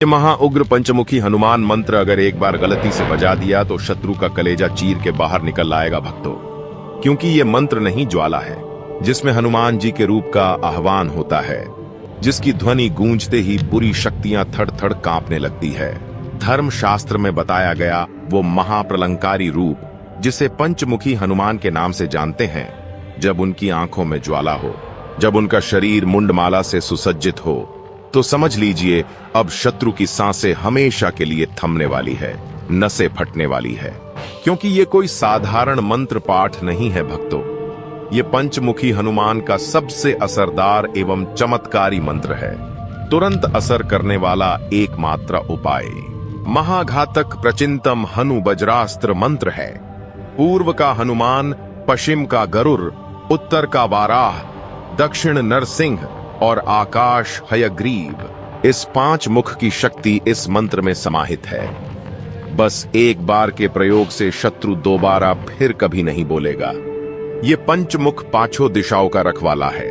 ये महाउग्र पंचमुखी हनुमान मंत्र अगर एक बार गलती से बजा दिया तो शत्रु का कलेजा चीर के बाहर निकल आएगा भक्तों। क्योंकि ये मंत्र नहीं ज्वाला है जिसमें हनुमान जी के रूप का आह्वान होता है, जिसकी ध्वनि गूंजते ही बुरी शक्तियां थड़ थड़ कांपने लगती है। धर्म शास्त्र में बताया गया वो महाप्रलंकारी रूप जिसे पंचमुखी हनुमान के नाम से जानते हैं, जब उनकी आंखों में ज्वाला हो, जब उनका शरीर मुंडमाला से सुसज्जित हो, तो समझ लीजिए अब शत्रु की सांसें हमेशा के लिए थमने वाली है, नसें फटने वाली है। क्योंकि ये कोई साधारण मंत्र पाठ नहीं है भक्तों, ये पंचमुखी हनुमान का सबसे असरदार एवं चमत्कारी मंत्र है। तुरंत असर करने वाला एकमात्र उपाय महाघातक प्रचिंतम हनु वज्रास्त्र मंत्र है। पूर्व का हनुमान, पश्चिम का गरुड़, उत्तर का वाराह, दक्षिण नरसिंह और आकाश हयग्रीव, इस 5 मुख की शक्ति इस मंत्र में समाहित है। बस एक बार के प्रयोग से शत्रु दोबारा फिर कभी नहीं बोलेगा। ये पंचमुख 5 दिशाओं का रखवाला है,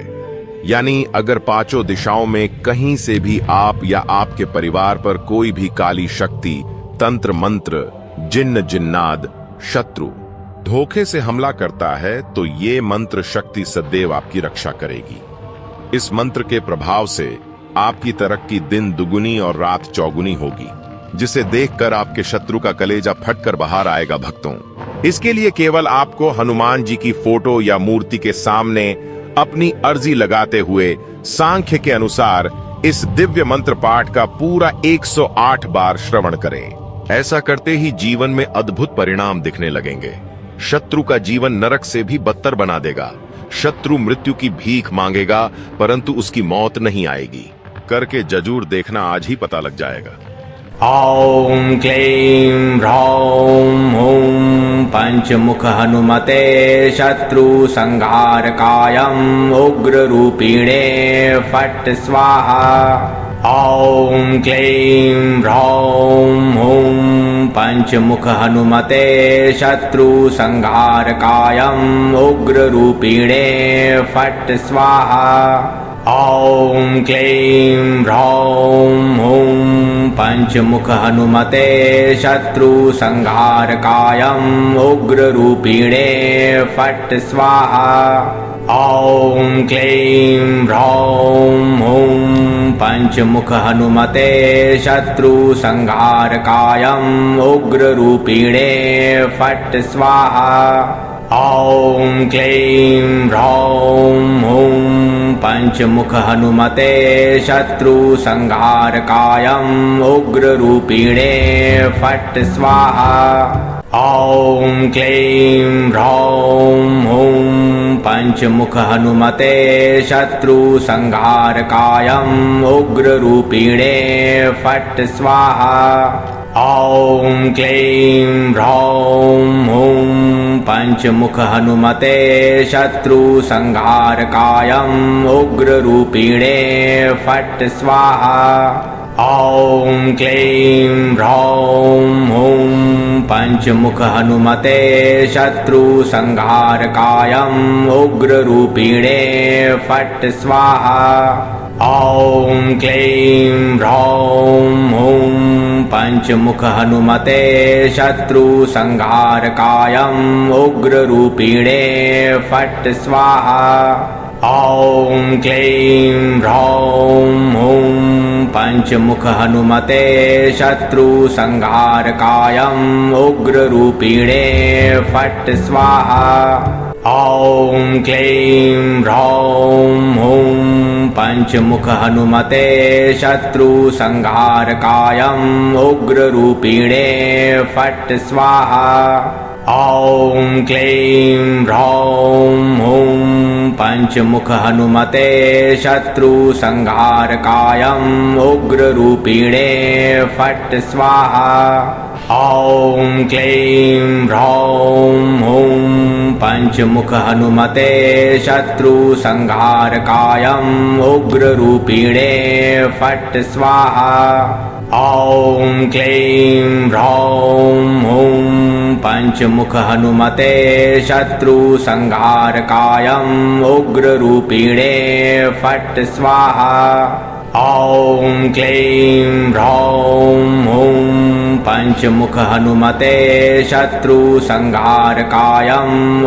यानी अगर 5 दिशाओं में कहीं से भी आप या आपके परिवार पर कोई भी काली शक्ति, तंत्र मंत्र, जिन्न जिन्नाद, शत्रु धोखे से हमला करता है तो ये मंत्र शक्ति सदैव आपकी रक्षा करेगी। इस मंत्र के प्रभाव से आपकी तरक्की दिन दुगुनी और रात चौगुनी होगी, जिसे देखकर आपके शत्रु का कलेजा फटकर बाहर आएगा भक्तों। इसके लिए केवल आपको हनुमान जी की फोटो या मूर्ति के सामने अपनी अर्जी लगाते हुए सांख्य के अनुसार इस दिव्य मंत्र पाठ का पूरा 108 बार श्रवण करें। ऐसा करते ही जीवन में अद्भुत परिणाम दिखने लगेंगे। शत्रु का जीवन नरक से भी बदतर बना देगा। शत्रु मृत्यु की भीख मांगेगा परंतु उसकी मौत नहीं आएगी। करके जरूर देखना, आज ही पता लग जाएगा। ॐ क्लीं ह्रौं हूं पंचमुख हनुमते शत्रु संहारकायं उग्ररूपिणे फट् स्वाहा। ॐ क्लीं ह्रौं हूं पंचमुख हनुमते शत्रु संहारकायं उग्ररूपिणे फट् स्वाहा। ॐ क्लीं ह्रौं हूं पंचमुख हनुमते शत्रु संहारकायं उग्ररूपिणे फट् स्वाहा। ॐ क्लीं ह्रौं हूं पंचमुख हनुमते शत्रु संहारकायं उग्ररूपिणे फट् स्वाहा। ॐ क्लीं ह्रौं हूं पंचमुख हनुमते शत्रु संहारकायं उग्ररूपिणे फट् स्वाहा। ॐ क्लीं ह्रौं हूं पंचमुख हनुमते शत्रु संहारकायं उग्ररूपिणे फट् स्वाहा। ॐ क्लीं ह्रौं हूं पंचमुख हनुमते शत्रु संहारकायं उग्ररूपिणे फट् स्वाहा। ॐ क्लीं ह्रौं हूं पंचमुख हनुमते शत्रु संहारकायं उग्ररूपिणे फट् स्वाहा। ॐ क्लीं ह्रौं हूं पंचमुख हनुमते शत्रु संहारकायं उग्ररूपिणे फट् स्वाहा। ॐ क्लीं ह्रौं हूं पंचमुख हनुमते शत्रु संहारकायं उग्ररूपिणे फट् स्वाहा। ॐ क्लीं ह्रौं हूं पंचमुख हनुमते शत्रु संहारकायं उग्ररूपिणे फट् स्वाहा। ॐ क्लीं ह्रौं हूं पंचमुख हनुमते शत्रु संहारकायं उग्ररूपिणे फट् स्वाहा। ॐ क्लीं ह्रौं हूं पंचमुख हनुमते शत्रु संहारकायं उग्ररूपिणे फट् स्वाहा। ॐ क्लीं ह्रौं हूं पंचमुख हनुमते शत्रु संहारकायं उग्ररूपिणे फट् स्वाहा। ॐ क्लीं ह्रौं हुं पंचमुख हनुमते शत्रुसंहारकाय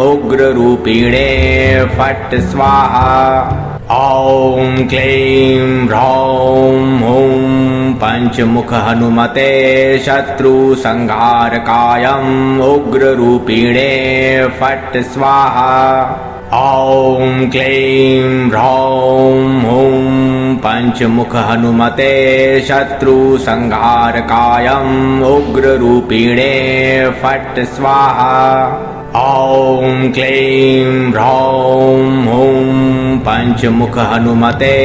उग्ररूपिणे फट् स्वाहा। ॐ क्लीं ह्रौं हुं पंचमुख हनुमते शत्रुसंहारकाय उग्ररूपिणे फट् स्वाहा। ॐ क्लीं ह्रौं हुं पंचमुख हनुमते शत्रुसंहारकाय उग्ररूपिणे फट् स्वाहा। ॐ क्लीं ह्रौं हुं पंचमुख हनुमते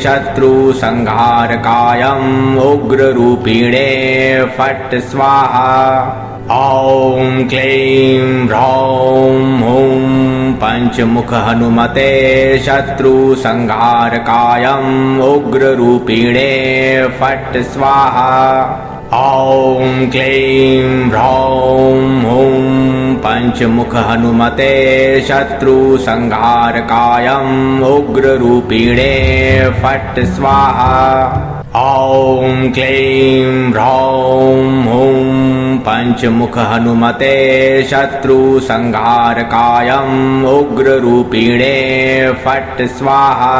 शत्रुसंहारकाय उग्ररूपिणे फट् स्वाहा। ॐ क्लीं ह्रौं हुं पंचमुख हनुमते शत्रुसंहारकाय उग्ररूपिणे फट् स्वाहा। ॐ क्लीं ह्रौं हुं पंचमुख हनुमते शत्रुसंहारकाय उग्ररूपिणे फट् स्वाहा। ॐ क्लीं ह्रौं हुं पंचमुख हनुमते शत्रुसंहारकाय उग्ररूपिणे फट् स्वाहा।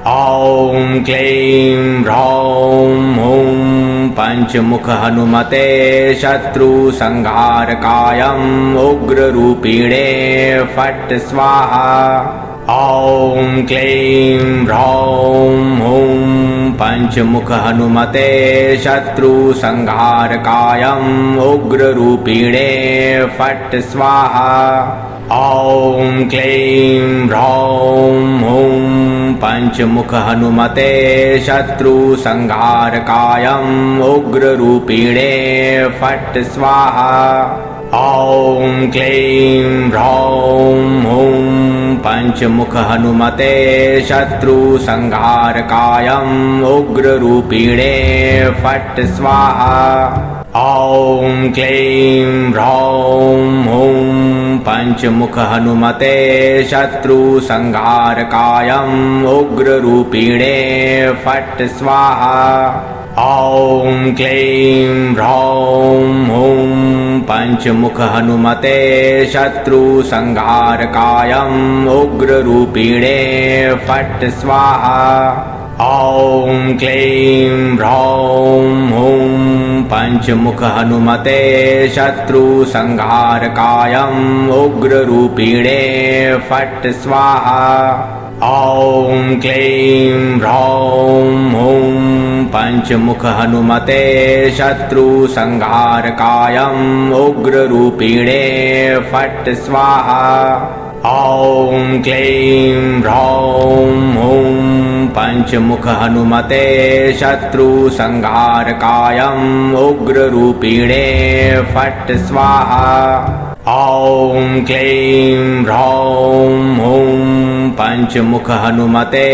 ॐ क्लीं ह्रौं हुं पंचमुख हनुमते शत्रुसंहारकाय उग्ररूपिणे फट् स्वाहा। ॐ क्लीं ह्रौं हुं पंचमुख हनुमते शत्रुसंहारकाय उग्ररूपिणे फट् स्वाहा। ॐ क्लीं ह्रौं हुं पंचमुख हनुमते शत्रुसंहारकाय उग्ररूपिणे फट् स्वाहा। ॐ क्लीं ह्रौं हुं पंचमुख हनुमते शत्रुसंहारकाय उग्ररूपिणे फट् स्वाहा। ॐ क्लीं ह्रौं हुं पंचमुख हनुमते शत्रुसंहारकाय उग्ररूपिणे फट् स्वाहा। ॐ क्लीं ह्रौं हुं पंचमुख हनुमते शत्रुसंहारकाय उग्ररूपिणे फट् स्वाहा। ॐ क्लीं ह्रौं हुं पंचमुख हनुमते शत्रुसंहारकाय उग्ररूपिणे फट् स्वाहा। ॐ क्लीं ह्रौं हुं पंचमुख हनुमते शत्रुसंहारकाय उग्ररूपिणे फट् स्वाहा। ॐ क्लीं ह्रौं हुं पंचमुख हनुमते शत्रुसंहारकाय उग्ररूपिणे फट् स्वाहा। ॐ क्लीं ह्रौं हुं पंचमुख हनुमते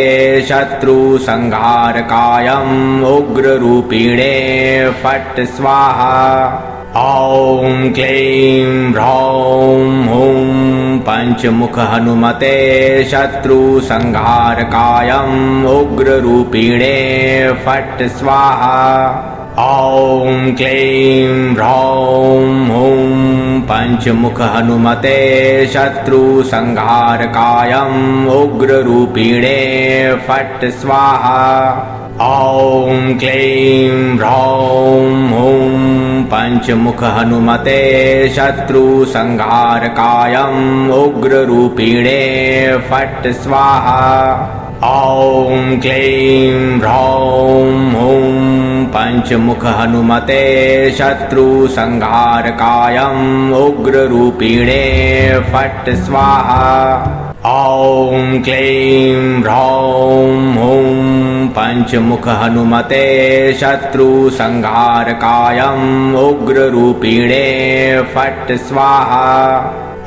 शत्रुसंहारकाय उग्ररूपिणे फट् स्वाहा। ॐ क्लीं ह्रौं हुं पंचमुख हनुमते शत्रुसंहारकाय उग्ररूपिणे फट् स्वाहा। ॐ क्लीं ह्रौं हुं पंचमुख हनुमते शत्रुसंहारकाय उग्ररूपिणे फट् स्वाहा। ॐ क्लीं ह्रौं हुं पंचमुख हनुमते शत्रुसंहारकाय उग्ररूपिणे फट् स्वाहा। ॐ क्लीं ह्रौं हुं पंचमुख हनुमते शत्रुसंहारकाय उग्ररूपिणे फट् स्वाहा। ॐ क्लीं ह्रौं हुं पंचमुख हनुमते शत्रुसंहारकाय उग्ररूपिणे फट् स्वाहा।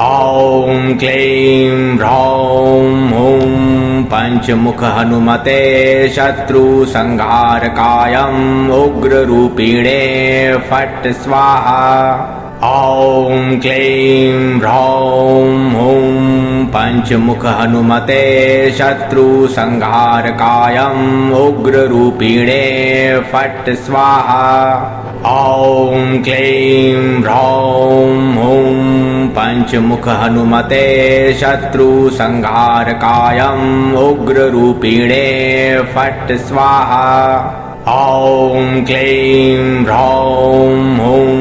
ॐ क्लीं ह्रौं हुं पंचमुख हनुमते शत्रुसंहारकाय उग्ररूपिणे फट् स्वाहा। ॐ क्लीं ह्रौं हुं पंचमुख हनुमते शत्रुसंहारकायम् उग्ररूपिणे फट् स्वाहा। ॐ क्लीं ह्रौं हुं पंचमुख हनुमते शत्रुसंहारकायम् उग्ररूपिणे फट् स्वाहा। ॐ क्लीं ह्रौं हुं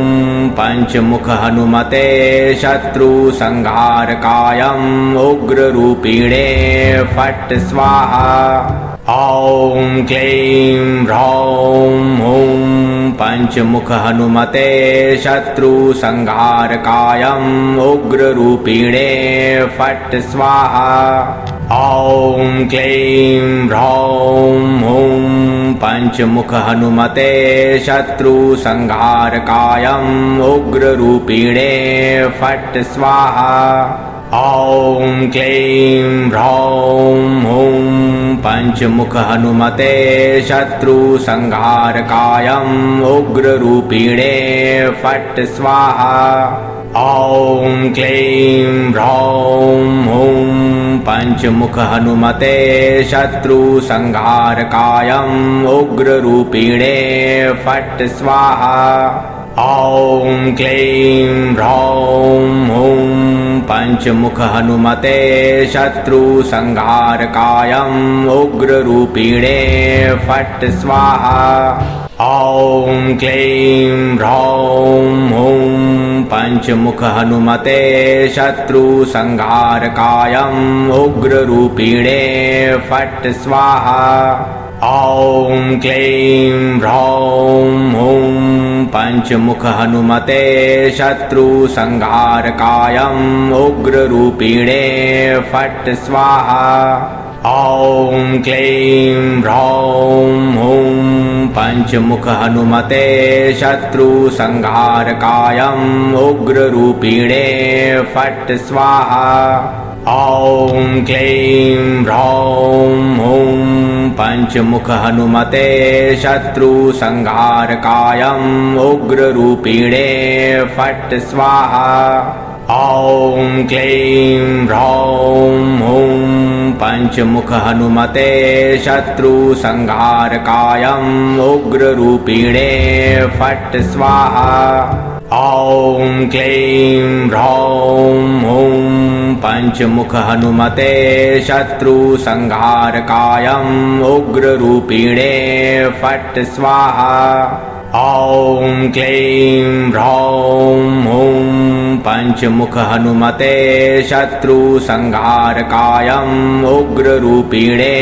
पंचमुख हनुमते शत्रुसंहारकायम् उग्ररूपिणे फट् स्वाहा। ॐ क्लीं ह्रौं हुं पंचमुख हनुमते शत्रुसंहारकायम् उग्ररूपिणे फट् स्वाहा। ॐ क्लीं ह्रौं हुं पंचमुख हनुमते शत्रुसंहारकायम् उग्ररूपिणे फट् स्वाहा। ॐ क्लीं ह्रौं हुं पंचमुख हनुमते शत्रुसंहारकायम् उग्ररूपिणे फट् स्वाहा। ॐ क्लीं ह्रौं हुं पंचमुख हनुमते शत्रुसंहारकायम् उग्ररूपिणे फट् स्वाहा। ॐ क्लीं ह्रौं हुं पंचमुख हनुमते शत्रुसंहारकायम् उग्ररूपिणे फट् स्वाहा। ॐ क्लीं ह्रौं हुं पंचमुख हनुमते शत्रुसंहारकायम् उग्ररूपिणे फट् स्वाहा। ॐ क्लीं ह्रौं हुं पंचमुख हनुमते शत्रुसंहारकायम् उग्ररूपिणे फट् स्वाहा। ॐ क्लीं ह्रौं हुं पंचमुख हनुमते शत्रुसंहारकायम् उग्ररूपिणे फट् स्वाहा। ॐ क्लीं ह्रौं हुं पंचमुख हनुमते शत्रुसंहारकायम् उग्ररूपिणे फट् स्वाहा। ॐ क्लीं ह्रौं हुं पंचमुख हनुमते शत्रुसंहारकायम् उग्ररूपिणे फट् स्वाहा। ॐ क्लीं ह्रौं हुं पंचमुख हनुमते शत्रुसंहारकायम् उग्ररूपिणे फट् स्वाहा। ॐ क्लीं ह्रौं हुं पंचमुख हनुमते शत्रुसंहारकायम् उग्ररूपिणे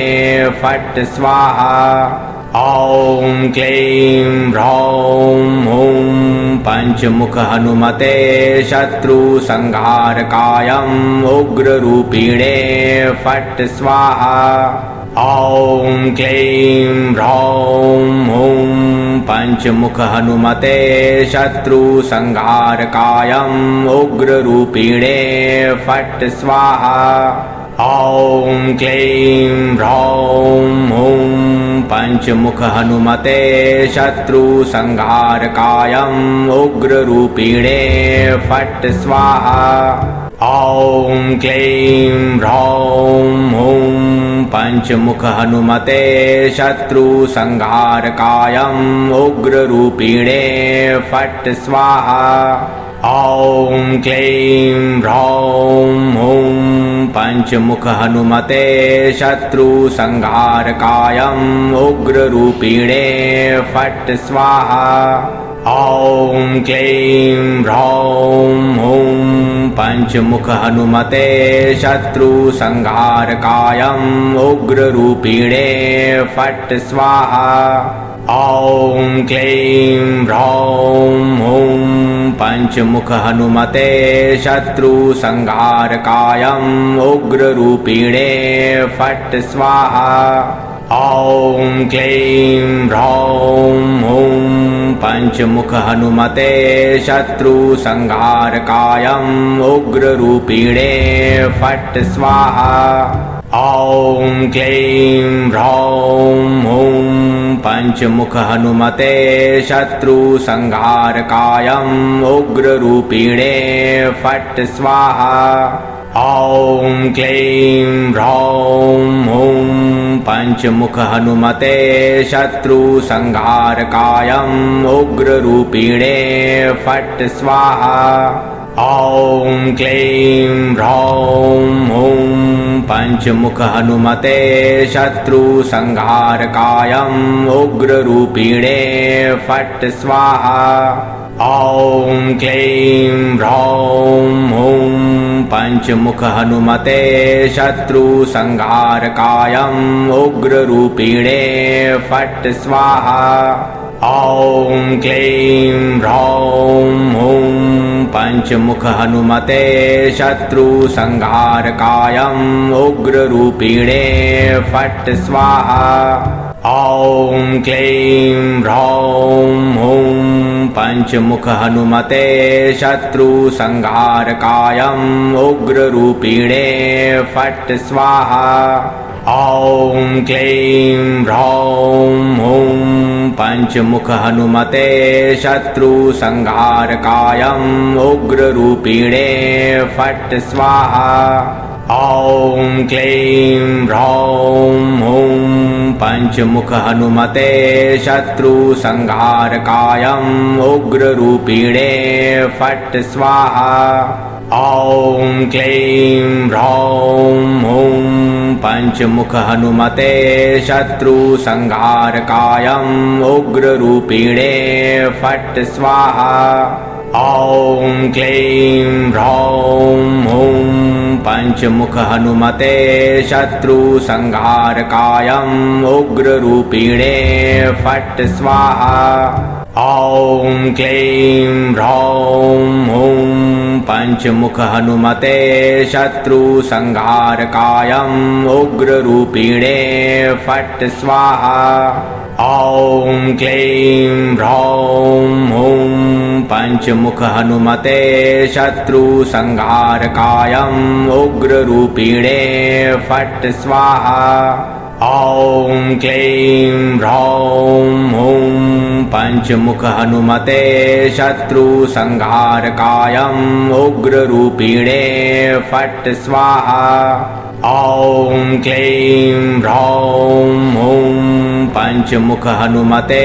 फट् स्वाहा। ॐ क्लीं ह्रौं हुं पंचमुख हनुमते शत्रुसंहारकायम् उग्ररूपिणे फट् स्वाहा। ॐ क्लीं ह्रौं हुं पंचमुख हनुमते शत्रुसंहारकायम् उग्ररूपिणे फट् स्वाहा। ॐ क्लीं ह्रौं हुं पंचमुख हनुमते शत्रुसंहारकायम् उग्ररूपिणे फट् स्वाहा। ॐ क्लीं ह्रौं हुं पंचमुख हनुमते शत्रुसंहारकायम् उग्ररूपिणे फट् स्वाहा। ॐ क्लीं ह्रौं हुं पंचमुख हनुमते शत्रुसंहारकायम् उग्ररूपिणे फट् स्वाहा। ॐ क्लीं ह्रौं हुं पंचमुख हनुमते शत्रुसंहारकायम् उग्ररूपिणे फट् स्वाहा। ॐ क्लीं ह्रौं हुं पंचमुख हनुमते शत्रुसंहारकायम् उग्ररूपिणे फट् स्वाहा। ॐ क्लीं ह्रौं हुं पंचमुख हनुमते शत्रुसंहारकायम् उग्ररूपिणे फट् स्वाहा। ॐ क्लीं ह्रौं हुं पंचमुख हनुमते शत्रुसंहारकायं उग्ररूपिणे फट् स्वाहा। ॐ क्लीं ह्रौं हुं पंचमुख हनुमते शत्रुसंहारकायं उग्ररूपिणे फट् स्वाहा। ॐ क्लीं ह्रौं हुं पंचमुख हनुमते शत्रुसंहारकायं उग्ररूपिणे फट् स्वाहा। ॐ क्लीं ह्रौं हुं पंचमुख हनुमते शत्रुसंहारकायं उग्ररूपिणे फट् स्वाहा। ॐ क्लीं ह्रौं हुं पंचमुख हनुमते शत्रुसंहारकायं उग्ररूपिणे फट् स्वाहा। ॐ क्लीं ह्रौं हुं पंचमुख हनुमते शत्रुसंहारकायं उग्ररूपिणे फट् स्वाहा। ॐ क्लीं ह्रौं हुं पंचमुख हनुमते शत्रुसंहारकायं उग्ररूपिणे फट् स्वाहा। ॐ क्लीं ह्रौं हुं पंचमुख हनुमते शत्रुसंहारकायं उग्ररूपिणे फट् स्वाहा। ॐ क्लीं ह्रौं हुं पंचमुख हनुमते शत्रुसंहारकायं उग्ररूपिणे फट् स्वाहा। ॐ क्लीं ह्रौं हुं पंचमुख हनुमते शत्रुसंहारकायं उग्ररूपिणे फट् स्वाहा। ॐ क्लीं ह्रौं हुं पंचमुख हनुमते शत्रुसंहारकायं उग्ररूपिणे फट् स्वाहा। ॐ क्लीं ह्रौं हुं पंचमुख हनुमते शत्रुसंहारकायं उग्ररूपिणे फट् स्वाहा। ॐ क्लीं ह्रौं हुं पंचमुख हनुमते शत्रुसंहारकायं उग्ररूपिणे फट् स्वाहा। ॐ क्लीं ह्रौं हुं पंचमुख हनुमते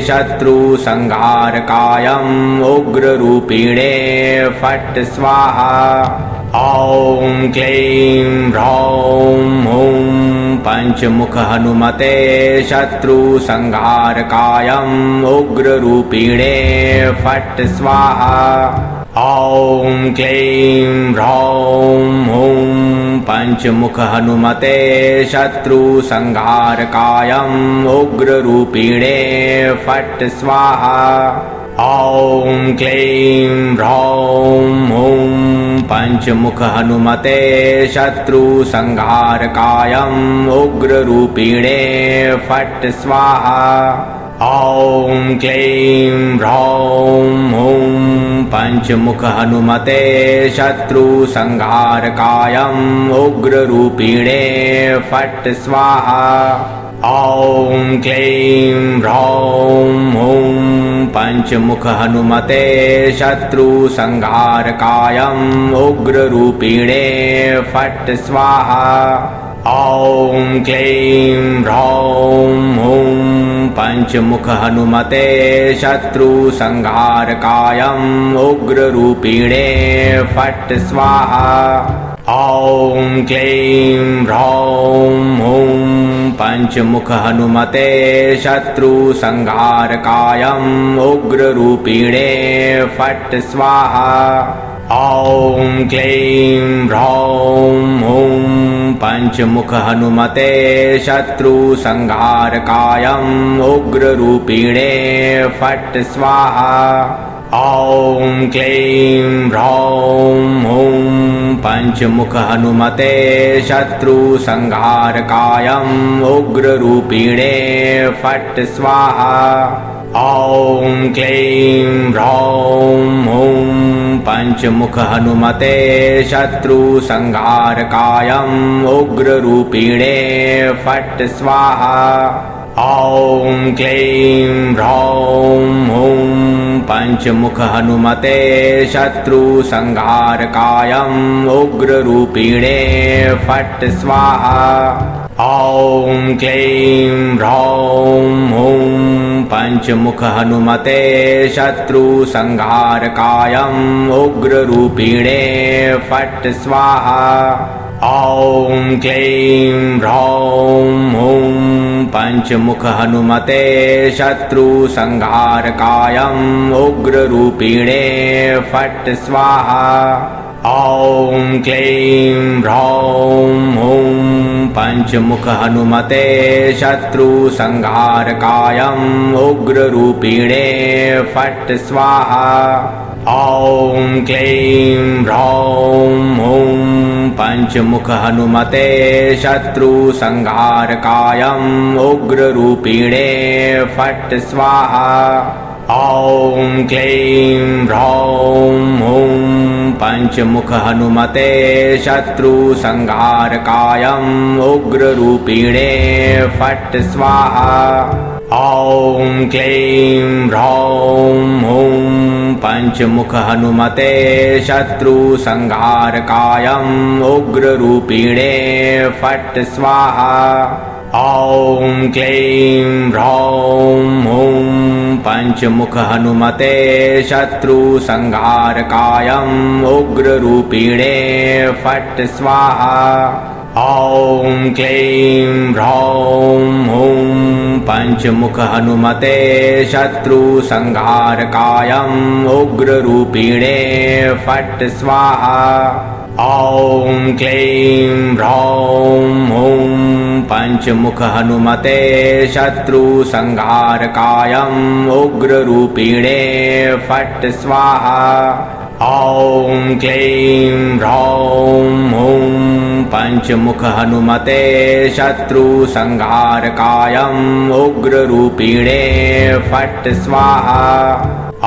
शत्रुसंहारकायं उग्ररूपिणे फट् स्वाहा। ॐ क्लीं ह्रौं हुं पंचमुख हनुमते शत्रुसंहारकायं उग्ररूपिणे फट् स्वाहा। ॐ क्लीं ह्रौं हुं पंचमुख हनुमते शत्रुसंहारकायं उग्ररूपिणे फट् स्वाहा। ॐ क्लीं ह्रौं हुं पंचमुख हनुमते शत्रुसंहारकायं उग्ररूपिणे फट् स्वाहा। ॐ क्लीं ह्रौं हुं पंचमुख हनुमते शत्रुसंहारकायं उग्ररूपिणे फट् स्वाहा। ॐ क्लीं ह्रौं हुं पंचमुख हनुमते शत्रुसंहारकायं उग्ररूपिणे फट् स्वाहा। ॐ क्लीं ह्रौं हुं पंचमुख हनुमते शत्रुसंहारकायं उग्ररूपिणे फट् स्वाहा। ॐ क्लीं ह्रौं हुं पंचमुख हनुमते शत्रुसंहारकायं उग्ररूपिणे फट् स्वाहा। ॐ क्लीं ह्रौं हुं पंचमुख हनुमते शत्रुसंहारकायं उग्ररूपिणे फट् स्वाहा। ॐ क्लीं ह्रौं हुं पंचमुख हनुमते शत्रुसंहारकायं उग्ररूपिणे फट् स्वाहा। ॐ क्लीं ह्रौं हुं पंचमुख हनुमते शत्रुसंहारकायम् उग्ररूपिणे फट् स्वाहा। ॐ क्लीं ह्रौं हुं पंचमुख हनुमते शत्रुसंहारकायम् उग्ररूपिणे फट् स्वाहा। ॐ क्लीं ह्रौं हुं पंचमुख हनुमते शत्रुसंहारकायम् उग्ररूपिणे फट् स्वाहा। ॐ क्लीं ह्रौं हुं पंचमुख हनुमते शत्रुसंहारकायम् उग्ररूपिणे फट् स्वाहा। ॐ क्लीं ह्रौं हुं पंचमुख हनुमते शत्रुसंहारकायम् उग्ररूपिणे फट् स्वाहा। ॐ क्लीं ह्रौं हुं पंचमुख हनुमते शत्रुसंहारकायम् उग्ररूपिणे फट् स्वाहा। ॐ क्लीं ह्रौं हुं पंचमुख हनुमते शत्रुसंहारकायम् उग्ररूपिणे फट् स्वाहा। ॐ क्लीं ह्रौं हुं पंचमुख हनुमते शत्रुसंहारकायम् उग्ररूपिणे फट् स्वाहा। ॐ क्लीं ह्रौं हुं पंचमुख हनुमते शत्रुसंहारकायम् उग्ररूपिणे फट् स्वाहा। ॐ क्लीं ह्रौं हुं पंचमुख हनुमते शत्रुसंहारकायम् उग्ररूपिणे फट् स्वाहा। ॐ क्लीं ह्रौं हुं पंचमुख हनुमते शत्रुसंहारकायम् उग्ररूपिणे फट् स्वाहा। ॐ क्लीं ह्रौं हुं पंचमुख हनुमते शत्रुसंहारकायम् उग्ररूपिणे फट् स्वाहा। ॐ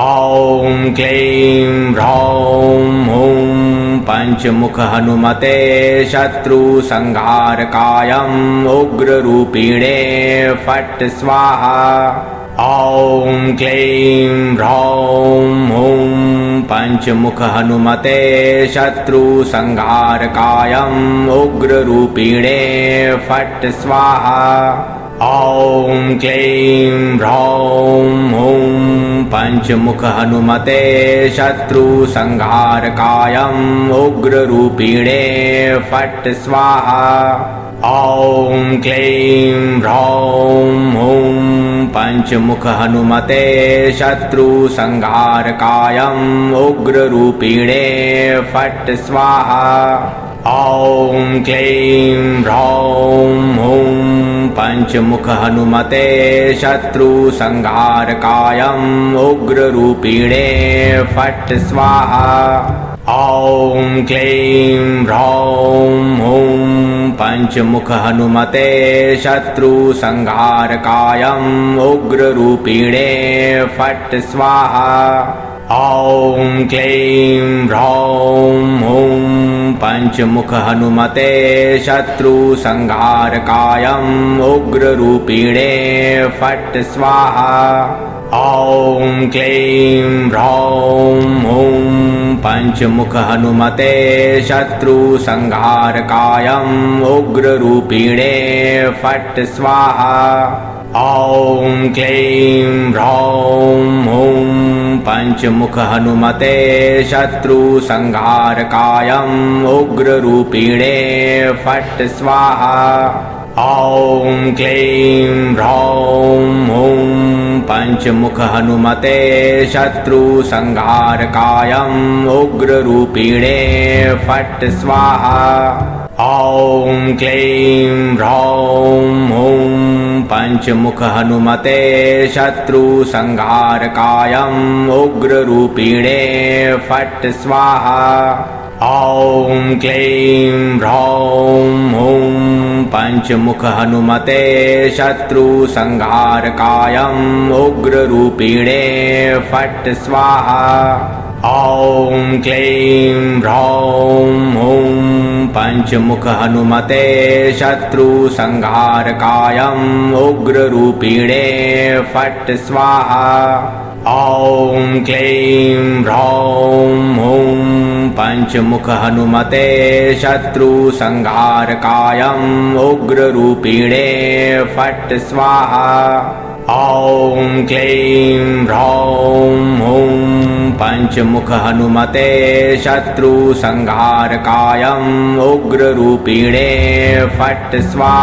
क्लीं ह्रौं हुं पंचमुख हनुमते शत्रुसंहारकायम् उग्ररूपिणे फट् स्वाहा। ॐ क्लीं ह्रौं हुं पंचमुख हनुमते शत्रुसंहारकायम् उग्ररूपिणे फट् स्वाहा। ॐ क्लीं ह्रौं हुं पंचमुख हनुमते शत्रुसंहारकायम् उग्ररूपिणे फट् स्वाहा। ॐ क्लीं ह्रौं हुं पंचमुख हनुमते शत्रुसंहारकायम् उग्ररूपिणे फट् स्वाहा। ॐ क्लीं ह्रौं हुं पंचमुख हनुमते शत्रुसंहारकायम् उग्ररूपिणे फट् स्वाहा। ॐ क्लीं ह्रौं हुं पंचमुख हनुमते शत्रुसंहारकायम् उग्ररूपिणे फट् स्वाहा। ॐ क्लीं ह्रौं हुं पंचमुख हनुमते शत्रुसंहारकायम् उग्ररूपिणे फट् स्वाहा। ॐ क्लीं ह्रौं हुं पंचमुख हनुमते शत्रुसंहारकायम् उग्ररूपिणे फट् स्वाहा। ॐ क्लीं ह्रौं हुं पंचमुख हनुमते शत्रुसंहारकायम् उग्ररूपिणे फट् स्वाहा। ॐ क्लीं ह्रौं हुं पंचमुख हनुमते शत्रुसंहारकायम् उग्ररूपिणे फट् स्वाहा। ॐ क्लीं ह्रौं हुं पंचमुख हनुमते शत्रुसंहारकायम् उग्ररूपिणे फट् स्वाहा। ॐ क्लीं ह्रौं हुं पंचमुख हनुमते शत्रुसंहारकायम् उग्ररूपिणे फट् स्वाहा। ॐ क्लीं ह्रौं हुं पञ्चमुख हनुमते शत्रुसंहारकायं उग्ररूपिणे फट् स्वाहा। ॐ क्लीं ह्रौं हुं पञ्चमुख हनुमते शत्रुसंहारकायं उग्ररूपिणे फट् स्वाहा। ॐ क्लीं ह्रौं हुं पञ्चमुख हनुमते शत्रुसंहारकायं उग्ररूपिणे फट् स्वाहा।